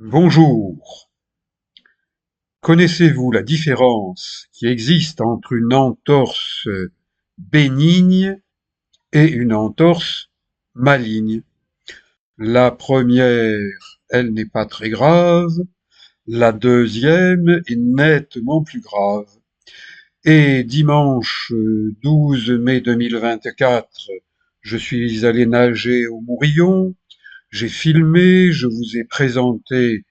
Bonjour. Connaissez-vous la différence qui existe entre une entorse bénigne et une entorse maligne? La première, elle n'est pas très grave, la deuxième est nettement plus grave. Et dimanche 12 mai 2024, je suis allé nager au Mourillon, j'ai filmé, je vous ai présenté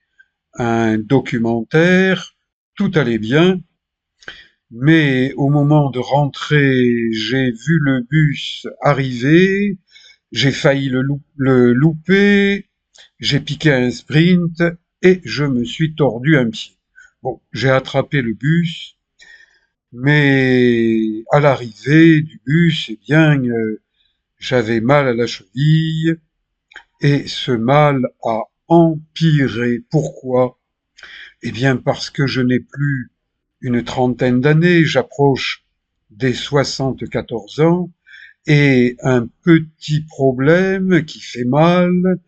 un documentaire, tout allait bien, mais au moment de rentrer, j'ai vu le bus arriver, j'ai failli le louper, j'ai piqué un sprint et je me suis tordu un pied. Bon, j'ai attrapé le bus, mais à l'arrivée du bus, eh bien, j'avais mal à la cheville et ce mal a empiré. Pourquoi? Eh bien, parce que je n'ai plus une trentaine d'années, j'approche des 74 ans, et un petit problème qui fait mal,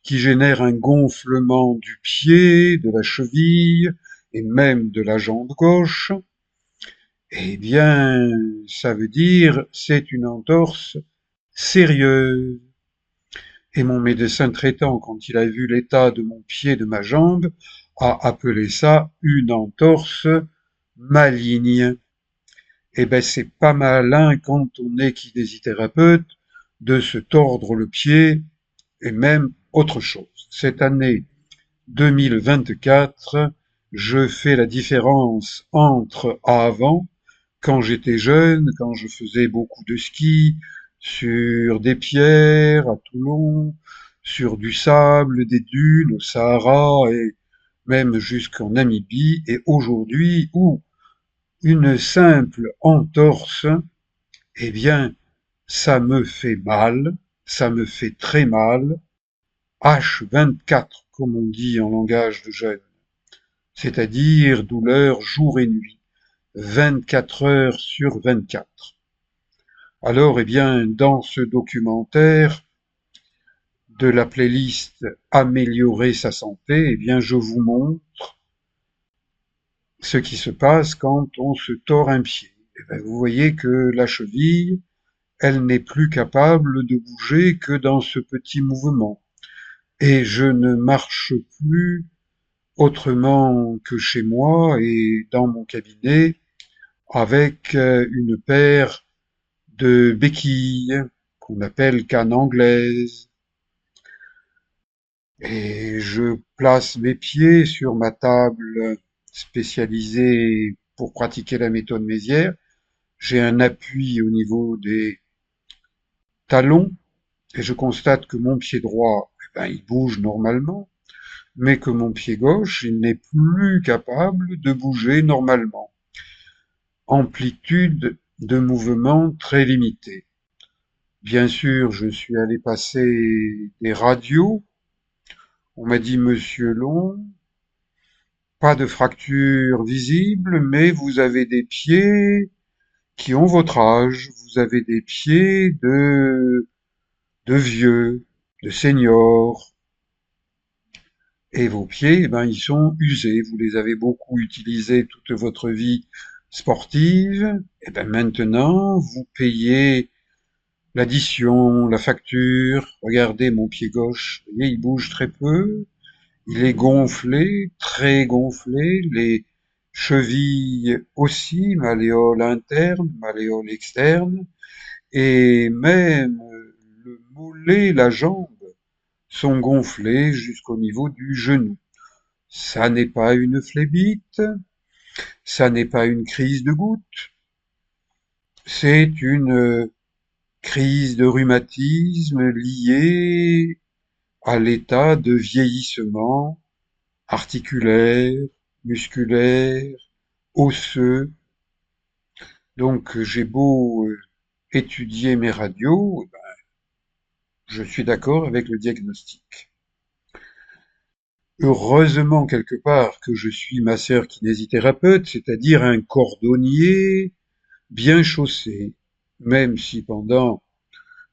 qui génère un gonflement du pied, de la cheville, et même de la jambe gauche, eh bien, ça veut dire c'est une entorse sérieuse. Et mon médecin traitant, quand il a vu l'état de mon pied, de ma jambe, a appelé ça une entorse maligne. Eh ben, c'est pas malin quand on est kinésithérapeute de se tordre le pied et même autre chose. Cette année 2024, je fais la différence entre avant, quand j'étais jeune, quand je faisais beaucoup de ski, sur des pierres à Toulon, sur du sable, des dunes au Sahara et même jusqu'en Namibie, et aujourd'hui où une simple entorse, eh bien, ça me fait mal, ça me fait très mal, H24, comme on dit en langage de jeunes, c'est-à-dire douleur jour et nuit, 24 heures sur 24. Alors, eh bien, dans ce documentaire de la playlist Améliorer sa santé, eh bien, je vous montre ce qui se passe quand on se tord un pied. Eh bien, vous voyez que la cheville, elle n'est plus capable de bouger que dans ce petit mouvement. Et je ne marche plus autrement que chez moi et dans mon cabinet avec une paire de béquilles qu'on appelle canne anglaise. Et je place mes pieds sur ma table spécialisée pour pratiquer la méthode Mézières. J'ai un appui au niveau des talons et je constate que mon pied droit, eh ben, il bouge normalement, mais que mon pied gauche, il n'est plus capable de bouger normalement. Amplitude de mouvement très limitée. Bien sûr, je suis allé passer des radios. On m'a dit, Monsieur Long, pas de fracture visible, mais vous avez des pieds qui ont votre âge. Vous avez des pieds de vieux, de seniors. Et vos pieds, eh ben, ils sont usés. Vous les avez beaucoup utilisés toute votre vie sportive. Et ben, maintenant, vous payez l'addition, la facture. Regardez mon pied gauche. Vous voyez, il bouge très peu. Il est gonflé, très gonflé. Les chevilles aussi, malléole interne, malléole externe. Et même le mollet, la jambe sont gonflés jusqu'au niveau du genou. Ça n'est pas une phlébite, ça n'est pas une crise de goutte, c'est une crise de rhumatisme liée à l'état de vieillissement articulaire, musculaire, osseux. Donc j'ai beau étudier mes radios, je suis d'accord avec le diagnostic. Heureusement quelque part que je suis masseur kinésithérapeute, c'est-à-dire un cordonnier bien chaussé, même si pendant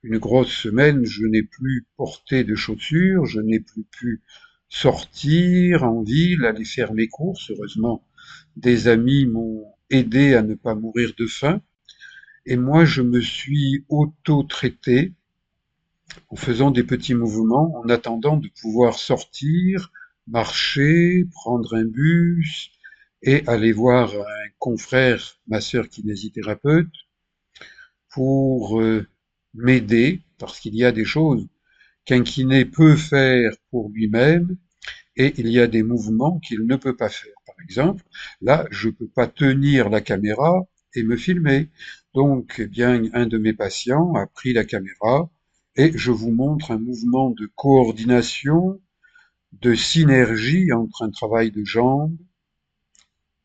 une grosse semaine je n'ai plus porté de chaussures, je n'ai plus pu sortir en ville, aller faire mes courses. Heureusement, des amis m'ont aidé à ne pas mourir de faim. Et moi, je me suis auto-traité en faisant des petits mouvements, en attendant de pouvoir sortir, marcher, prendre un bus et aller voir un confrère, ma sœur kinésithérapeute, pour m'aider, parce qu'il y a des choses qu'un kiné peut faire pour lui-même et il y a des mouvements qu'il ne peut pas faire. Par exemple, là, je ne peux pas tenir la caméra et me filmer. Donc, eh bien, un de mes patients a pris la caméra et je vous montre un mouvement de coordination, de synergie entre un travail de jambes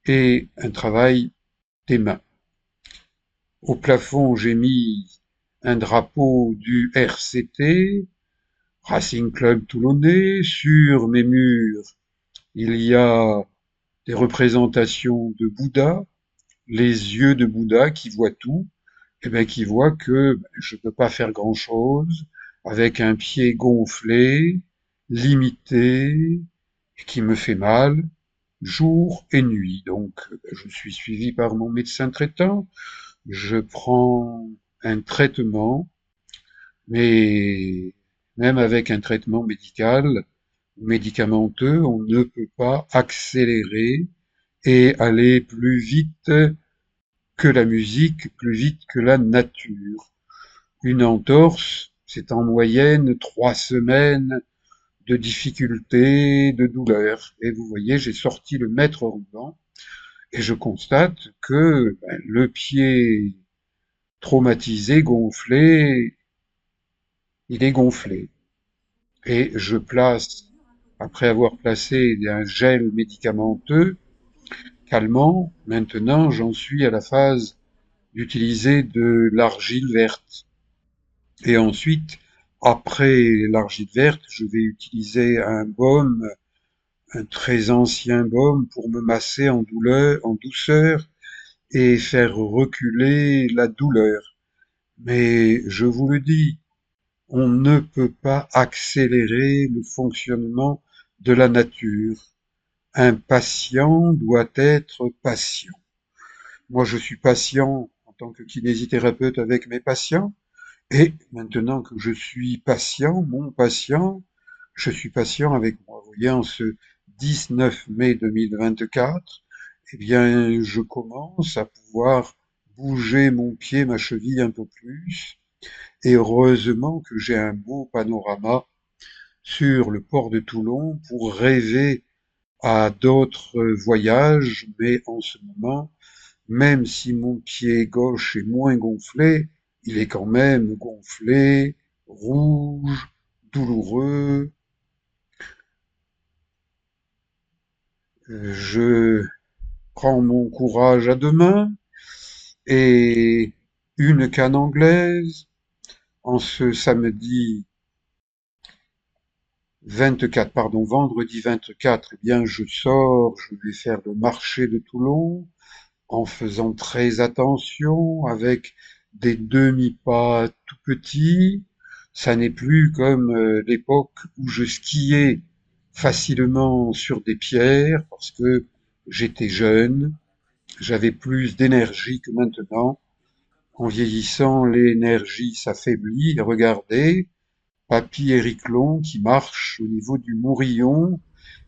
et un travail des mains. Au plafond, j'ai mis un drapeau du RCT, Racing Club Toulonnais. Sur mes murs, il y a des représentations de Bouddha, les yeux de Bouddha qui voient tout, et bien qui voient que je ne peux pas faire grand-chose avec un pied gonflé, limité, et qui me fait mal jour et nuit. Donc je suis suivi par mon médecin traitant, je prends un traitement, mais même avec un traitement médical, médicamenteux, on ne peut pas accélérer et aller plus vite que la musique, plus vite que la nature. Une entorse, c'est en moyenne 3 semaines de difficultés, de douleurs. Et vous voyez, j'ai sorti le mètre ruban et je constate que le pied traumatisé, gonflé, il est gonflé. Et je place, après avoir placé un gel médicamenteux, calmant, maintenant j'en suis à la phase d'utiliser de l'argile verte. Et ensuite, après l'argile verte, je vais utiliser un baume, un très ancien baume pour me masser en douceur et faire reculer la douleur. Mais je vous le dis, on ne peut pas accélérer le fonctionnement de la nature. Un patient doit être patient. Moi, je suis patient en tant que kinésithérapeute avec mes patients. Et maintenant que je suis patient, mon patient, je suis patient avec moi. Vous voyez, en ce 19 mai 2024, eh bien, je commence à pouvoir bouger mon pied, ma cheville un peu plus. Et heureusement que j'ai un beau panorama sur le port de Toulon pour rêver à d'autres voyages. Mais en ce moment, même si mon pied gauche est moins gonflé, il est quand même gonflé, rouge, douloureux. Je prends mon courage à deux mains et une canne anglaise en ce samedi 24, pardon, vendredi 24, eh bien, je sors, je vais faire le marché de Toulon en faisant très attention avec des demi-pas tout petits. Ça n'est plus comme l'époque où je skiais facilement sur des pierres parce que j'étais jeune, j'avais plus d'énergie que maintenant. En vieillissant, l'énergie s'affaiblit. Regardez, Papy Hériclon qui marche au niveau du Mourillon,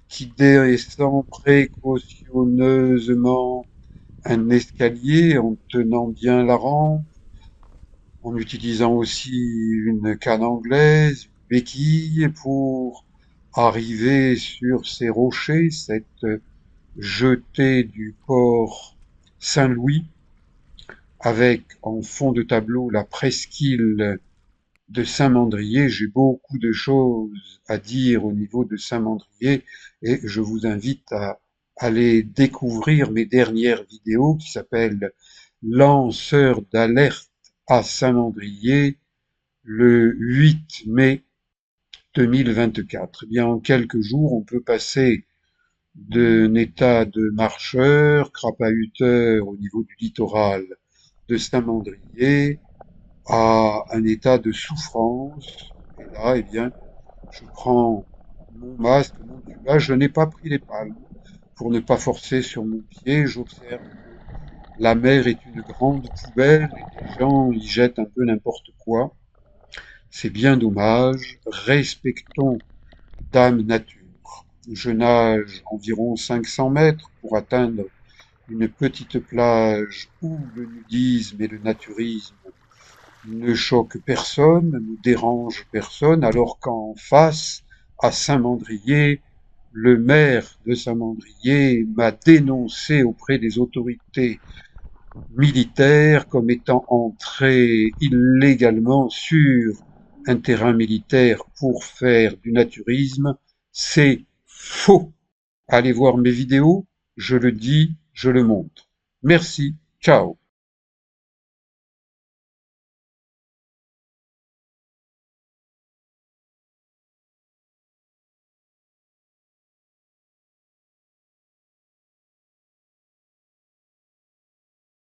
qui descend précautionneusement un escalier en tenant bien la rampe, en utilisant aussi une canne anglaise, une béquille pour arriver sur ces rochers, cette jetée du port Saint-Louis, avec en fond de tableau la presqu'île de Saint-Mandrier. J'ai beaucoup de choses à dire au niveau de Saint-Mandrier et je vous invite à aller découvrir mes dernières vidéos qui s'appellent Lanceur d'alerte à Saint-Mandrier le 8 mai 2024. Eh bien, en quelques jours, on peut passer d'un état de marcheur, crapahuteur au niveau du littoral de Saint-Mandrier à un état de souffrance. Et là, eh bien, je prends mon masque, mon Là, je n'ai pas pris les palmes. Pour ne pas forcer sur mon pied, j'observe que la mer est une grande poubelle et les gens y jettent un peu n'importe quoi. C'est bien dommage. Respectons Dame Nature. Je nage environ 500 mètres pour atteindre une petite plage où le nudisme et le naturisme ne choquent personne, ne dérangent personne, alors qu'en face, à Saint-Mandrier, le maire de Saint-Mandrier m'a dénoncé auprès des autorités militaires comme étant entré illégalement sur un terrain militaire pour faire du naturisme. C'est faux. Allez voir mes vidéos, je le dis, je le montre. Merci, ciao.